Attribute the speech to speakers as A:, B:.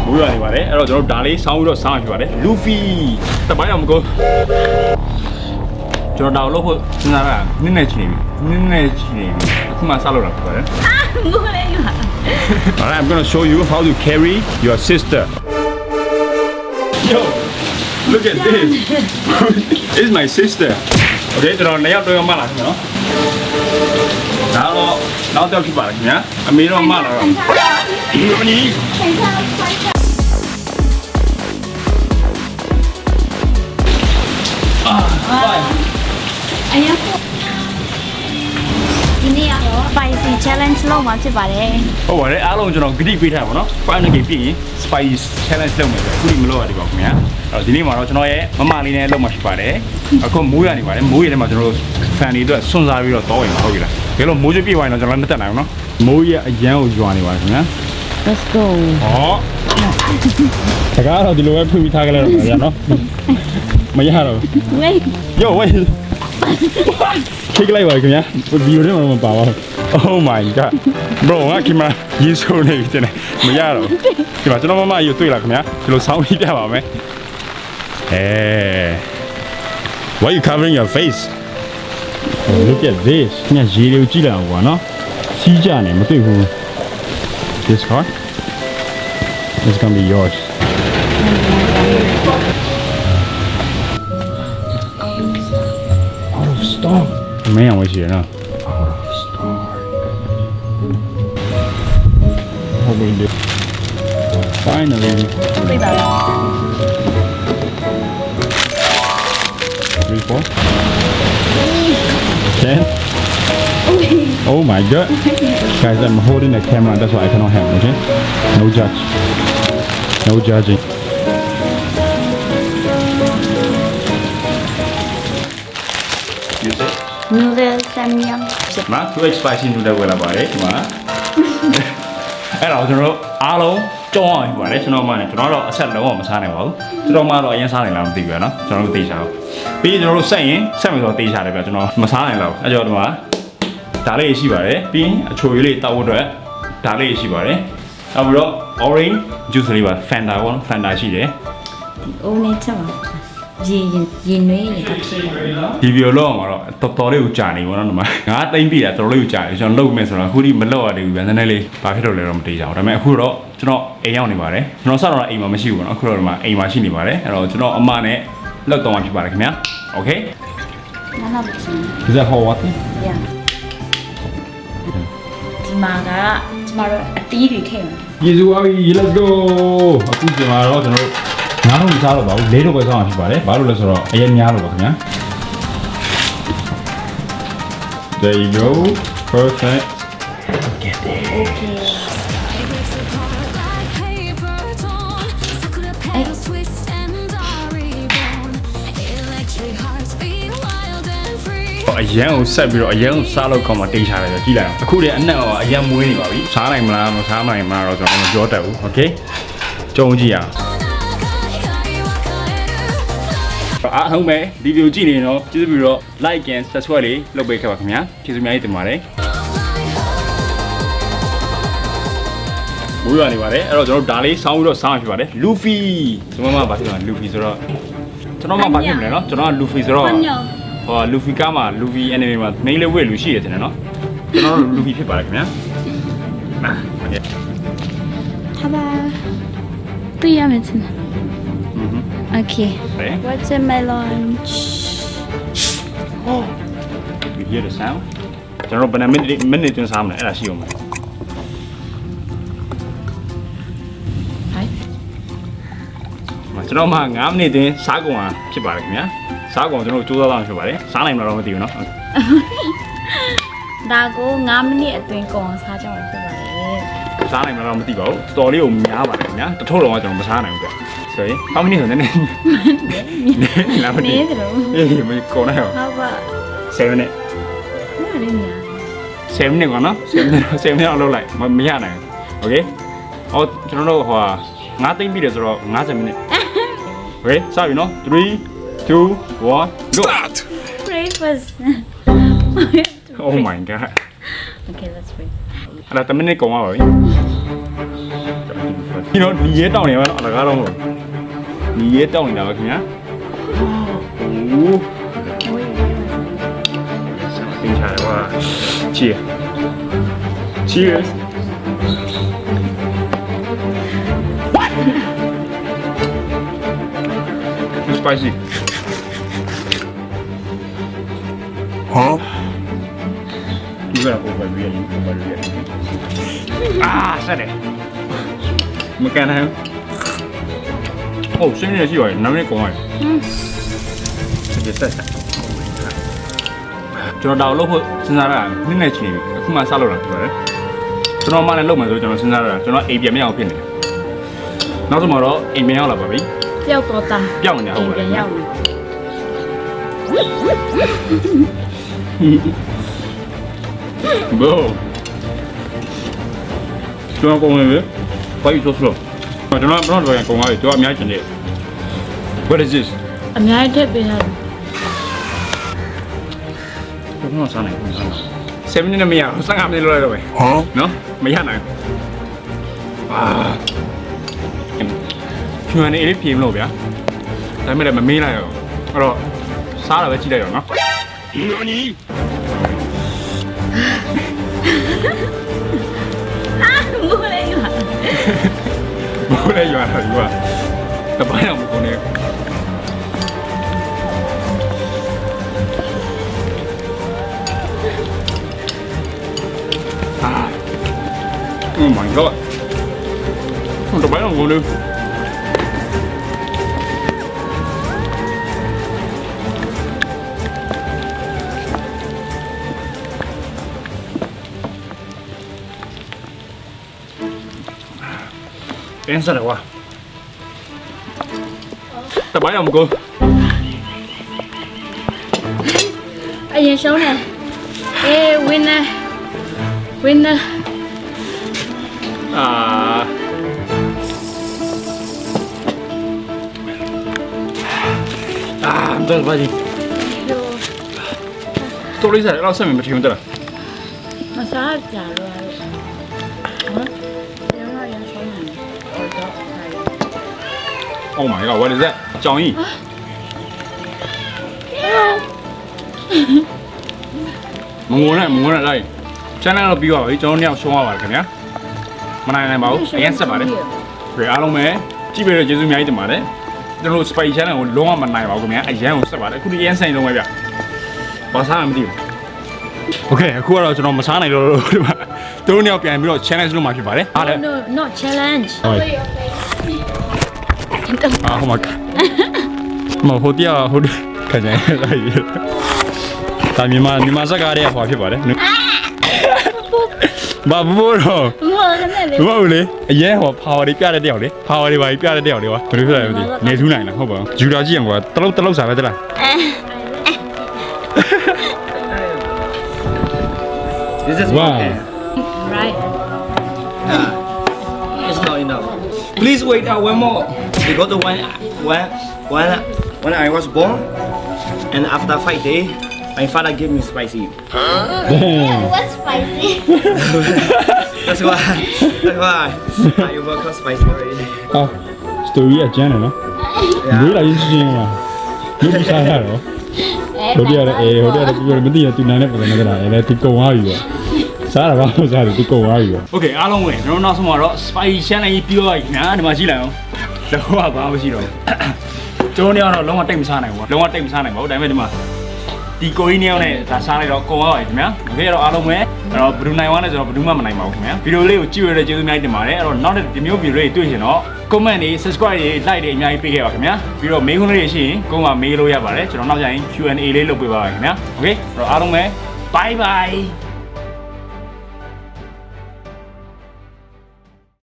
A: ဘူးရနေပါတယ်အဲ့တော့ကျွန်တော်ဒါလေးစောင်းပြီးတော့စောင်းရဖြစ်ပါတယ်လူဖီတပိုင်းတော့မကုန်ကျွန်တော်တော့လို့ဖို့စဉ်းစားတာနည်းနည်းချင်းနေပြီအခုမှစလို့တော့ဖြစ်ပါတယ်
B: မိုးလေးပါ
A: Alright, I'm gonna show you how to carry your sister. Yo, look at this. This is my sister. Okay, ကျွန်တော်လည်းရောက်တော့မှလာခင်နော်ဒါတော့နောက်တော့ဖြစ်ပါလားခင်ဗျာအမေတော့မှလာတော့ဒီမနီ
B: အရင်ဒီနေ့ကတော့ spicy challenge လုပ်မှာဖြစ်ပါတယ်
A: ဟုတ်ပါတယ်အားလုံးကျွန်တော်ဂတိပေးထားပါတော့5နှစ်ပြည့်ရင် spicy challenge လုပ်မယ်ဆိုအခုဒီမလုပ်ရသေးပါဘူးခင်ဗျာအဲ့တော့ဒီနေ့မှာတော့ကျွန်တော်ရဲ့မမလေးနဲ့လုပ်မှာဖြစ်ပါတယ်အခုမိုးရနေပါတယ်မိုးရထဲမှာကျွန်တော်တို့ fan တွေအတွက်စွန့်စားပြီးတော့တောင်းရင်ဟုတ်ပြီလားဘယ်လိုမိုးကြပြည့်သွားရင်တော့ကျွန်တော်လည်းမတက်နိုင်ဘူးနော်မိုးရအရန်ကိုရွာနေပါတယ်ခင်ဗျာ
B: Let's go
A: ဟောတကားတော့ဒီလိုပဲဖွင့်ပြီးထားကြလိုက်တော့ဗျာနော်မရတော့
B: Wait
A: Yo wait ခိတ်လိုက်ပါခင်ဗျာဗီဒီယိုထဲမှာမပါပါဘူး Oh my god bro ငါခင်ဗျာရေးဆိုးနေပြီတဲ့မရတော့ဒီမှာကျွန်တော်မမရေတွေ့လာခင်ဗျာဒီလိုဆောင်းပြီးပြပါမယ်Why are you covering your face Look at this ညရေတွေကိုကြည့်လိုက်အောင်ကွာနော်စီးကြနေမတွေ့ဘူး This card is gonna be yours Out of stock မင်းအောင်ဝရှိရနော် Out of stock What will do Finally
B: ပြပါလား
A: 3, 4 10 Oh my god Guys I'm holding the camera that's why I cannot help okay No judge No judging Use it
B: Noodle samyang
A: မ2x spicy noodle ဝယ်လာပါတယ်ဒီမှာအဲ့တော့ကျွန်တော်တို့အားလုံးကြောင်းအောင်ပါတယ်ကျွန်တော်မှလည်းကျွန်တော်တော့အဆက်လုံးဝမစားနိုင်ပါဘူးကျွန်တော်မှတော့အရင်စားနိုင်လားမသိဘူးရနော်ကျွန်တော်တို့သိချာဘူးပြီးကျွန်တော်တို့ဆက်ရင်ဆက်မယ်ဆိုတော့သိချာတယ်ပြကျွန်တော်မစားနိုင်တော့အဲ့ကြောင့်ဒီမှာဒါလေးရှိပါတယ်ပြီးအချိုရည်လေးတောက်ဖို့အတွက်ဒါလေးရှိပါတယ်နောက်ပြီးတော့ orange juice လေးပါ Fanta ပေါ့နော် Fanta ရှိတယ်
B: အိုးနေချက်ပါရေနွေးရေကပ်စီ
A: ဒီဗီဒီယိုလောက်မှာတော့တော်တော်လေးကိုကြာနေပေါ့နော်ဒီမှာငါသိမ့်ပြီတာတော်တော်လေးကိုကြာနေကျွန်တော်လုပ်မယ်ဆိုတော့အခုဒီမလုပ်ရသေးဘူးဗျာနည်းနည်းလေးဘာဖြစ်လို့လဲတော့မသိကြဘူးဒါပေမဲ့အခုတော့ကျွန်တော်အိမ်ရောက်နေပါတယ်ကျွန်တော်စတော့အိမ်မှာမရှိဘူးပေါ့နော်အခုတော့ဒီမှာအိမ်မှာရှိနေပါတယ်အဲ့တော့ကျွန်တော်အမနဲ့လောက်တော့မှဖြစ်ပါတယ်ခင်ဗျာ Okay
B: နားနာလို့ရှင်
A: Is that hot water?
B: Yeah ဒီမှာကကျမတို့အတီးတွေထည့်မယ်
A: ယေစုပါပြီ Let's go အခုကျွန်တော်တော့ကျွန်တော်ငါးလုံးမစားတော့ပါဘူးလေးတော့ပဲစားအောင်ဖြစ်ပါတယ်ဘာလို့လဲဆိုတော့အရင်များလို့ပါခင်ဗျာ There you go perfect Get there
B: Okay
A: အရန်ကိုဆက်ပြီးတော့အရန်ကိုစားလို့ကောင်းမှတိတ်ချတယ်ကြည့်လိုက်အောင်အခုတည်းအနက်ကအရန်မွေးနေပါပြီစားနိုင်မလားမစားနိုင်မလားတော့ကျွန်တော်မပြောတတ်ဘူး Okay ကြုံကြည့်အောင်အားလုံးပဲဒီဗီဒီယိုကြည့်နေတော့ကျေးဇူးပြီးတော့ like and subscribe လေးလုပ်ပေးခဲ့ပါခင်ဗျာကျေးဇူးအများကြီးတင်ပါတယ်မိုးရွာနေပါတယ်အဲ့တော့ကျွန်တော်ဒါလေးစောင်းပြီးတော့စောင်းရဖြစ်ပါတယ်လူဖီကျွန်တော်မှဘာဖြစ်လဲလူဖီဆိုတော့ကျွန်တော်မှဘာဖြစ်မလဲနော်ကျွန်တော်ကလူဖီဆိုတော့ဟောလူဖီကမှလူဖီ anime မှာ main လေးဝယ်လူရှိရတယ်နော်ကျွန်တော်တို့လူဖီဖြစ်ပါတယ်ခင်ဗျာနာဟုတ်ကဲ့
B: ထားပါတွေ့ရမယ်ချင်း Okay What's in my lunch
A: Oh You hear the sound ကျွန်တော်ဘယ်နှမိနစ်တွင်းစားမလဲအဲ့ဒါရှိအောင်မယ်ကျွန်တော်မှ9မိနစ်တွင်းစားကုန်အောင်ဖြစ်ပါတယ်ခင်ဗျာစားကုန်ကျွန်တော်စူးစမ်းအောင်ဖြစ်ပါတယ်စားနိုင်မှာတော့မသိဘူးเนาะ
B: ဒါကို9မိနစ်အတွင်းကုန်အောင်စားကြမှာဖြစ်ပါတယ်
A: စားနိုင်မှာတော့မသိပါဘူးတော်လေးကိုများပါတယ်ခင်ဗျာတထုပ်တော့ကျွန်တော်မစားနိုင်ဘူးကြဆိုရင်how many ဆိုနေနေလာမသိဘူးအေးမကုန်နိုင်အောင်
B: How about
A: 7 minutes
B: မရင်းညာ
A: 7 minutes ကောနော်7 minutes အောင်လုပ်လိုက်မရနိုင်ဘူး Okay အော်ကျွန်တော်တို့ဟိုငါးသိမ့်ပြီလေဆိုတော့50 minutes Okay စပြီနော်3 2 1 go
B: breakfast
A: Oh my god
B: Okay let's wait
A: အဲ့ဒါ10 minutesကုန်ပါပြီ ဒီတော့ညီရဲတောင်းနေပါတော့အလကားတော့မဟုတ်ညီရဲတောင်းနေတာပါခင်ဗျာโอ้တင်ချာတယ်ကွာ cheers cheers what too spicy huh you gotta over really ah ဆက်တယ်မကန်နိုင်ဟုတ်ရှင်းနေရှိပါတယ်နာမည်ကောင်းတယ်ဆက်ကျွန်တော်တော့လို့ဖို့စဉ်းစားရတာနည်းနည်းချင်းပြီအခုမှစလုပ်တာဖြစ်ပါတယ်ကျွန်တော်မှလည်းလုပ်မယ်ဆိုကျွန်တော်စဉ်းစားရတာကျွန်တော်အိမ်ပြန်မရောက်ဖြစ်နေတယ်နောက်ဆုံးတော့အိမ်ပြန်ရောက်လာပါပြီ
B: ပျောက်တော့တာ
A: ပြောင်းနေဟုတ်ပါတယ်
B: ရောက်ပြီ
A: ဘောကျွန်တော်ကောင်းနေပြီဘာလို့ဆိုစလို့ကျွန်တော်ကတော့ကောင်းသွားပြီကျွန်တော်အများကြီးကျင်တယ် What is this
B: အများကြီးထည့်ပေးရတယ်
A: ကျွန်တော်စားနိုင်ဘူး7 minutes နဲ့မရဘူး15 minutes လောက်လိုက်တော့ပဲဟမ်နော်မရနိုင်အာကျွမ်းနေလေးပြေမလို့ဗျာဒါပေမဲ့လည်းမမေးလိုက်တော့အဲ့တော့စားတာပဲကြည့်လိုက်တော့နော်နော်နီ
B: မိုးလေးရွာ
A: မိုးလေးရွာတော့ရွာတပိုင်းအောင်မကုန်နေOh my god. Ito ba yung gulo? Pensa na wa. Ito ba yung gulo?
B: အရင်ရှုံးတယ်အေး winner winner
A: I'm done, buddy. Totally sad. I'll send me to you.
B: မစားကြတော့ဟမ်ရောရရှုံးတယ်
A: Oh my god, what is that? ကြောင်ကြီးမငုံနဲ့လိုက် channel တော့ပြီးပါပြီကျွန်တော်တို့ညောင်ရှုံးရပါတယ်ခင်ဗျာမနိုင်ပါဘူးအရင်ဆက်ပါတယ်ကြွေအားလုံးပဲကြည့်ပြီးတော့ကျေးဇူးအများကြီးတင်ပါတယ်ကျွန်တော်တို့ spicy channel ကိုလုံးဝမနိုင်ပါဘူးခင်ဗျာအရင်ကိုဆက်ပါတယ်အခုဒီအရင်ဆိုင်လုံးပဲဗျဘာစားမှမသိဘူး Okay အခုကတော့ကျွန်တော်မစားနိုင်တော့ဒီမှာတို့ညောင်ပြန်ပြီးတော့ challenge လုပ်မှာဖြစ်ပါတယ်အားလည်း
B: No not challenge
A: ဟိုမှာမဟုတ်တရားဟုတ်ခကြတယ်ဒါမြန်မာစကားတွေကဟောဖြစ်ပါတယ်ဘာဘူးတော့
B: မိုးကနေလေ
A: ဘာလို့လဲအရင်ဟော power တွေပြတဲ့တယောက်လေ power တွေပါပြတဲ့တယောက်လေကွာဘယ်လိုဖြစ်လဲမသိနေထူးနိုင်လားဟုတ်ပါဘူးယူတာကြည့်ရင်ကွာတလုံးစားပဲတလား
C: This is
A: Wow.
C: okay.
B: right
C: It's not enough. Please wait one more. Because when I was born, and after 5 days, my father gave me spicy.
D: What's spicy?
C: That's why I work on spicy already.
A: အော် story အကျန်းတယ်နော်မေးလာရင်ချင်းပါလူပြီးစားရတော့ဟိုတည်းရတယ်ဟိုတည်းရတယ်ပြောမသိရသူနိုင်တဲ့ပုံစံနဲ့ကလာတယ်သူကုံသွားပြီပေါ့စားတာဘာလို့စားတယ်သူကုံသွားပြီပေါ့ Okay အားလုံးဝင်ကျွန်တော်နောက်ဆုံးမှာတော့ spicy channel ကြီးပြောရည်ညာဒီမှာကြည့်လိုက်အောင်လုံးဝဘာမှမရှိတော့ကျွန်တော်တို့ကတော့လုံးဝတိတ်မစားနိုင်ဘူးလုံးဝတိတ်မစားနိုင်ပါဘူးဒါပေမဲ့ဒီမှာဒီကိုကြီးနေအောင်နဲ့ဒါစားလိုက်တော့ကုံသွားပါပြီခင်ဗျာโอเคအဲ့တော့အားလုံးပဲအဲ့တော့ဘယ်သူနိုင်ဝါနဲ့ဆိုတော့ဘယ်သူမှမနိုင်ပါဘူးခင်ဗျာဗီဒီယိုလေးကိုကြည့်ရတဲ့ကျေးဇူးအများကြီးတင်ပါတယ်အဲ့တော့နောက်တစ်ဒီမျိုးဗီဒီယိုလေးတွေ့ရင်တော့ comment တွေ subscribe တွေ like တွေအများကြီးပေးခဲ့ပါခင်ဗျာပြီးတော့မေးခွန်းလေးတွေရှိရင်ကိုယ်မှာမေးလို့ရပါတယ်ကျွန်တော်နောက်ကျရင် Q&A လေးလုပ်ပေးပါမယ်ခင်ဗျာโอเคအဲ့တော့အားလုံးပဲ bye bye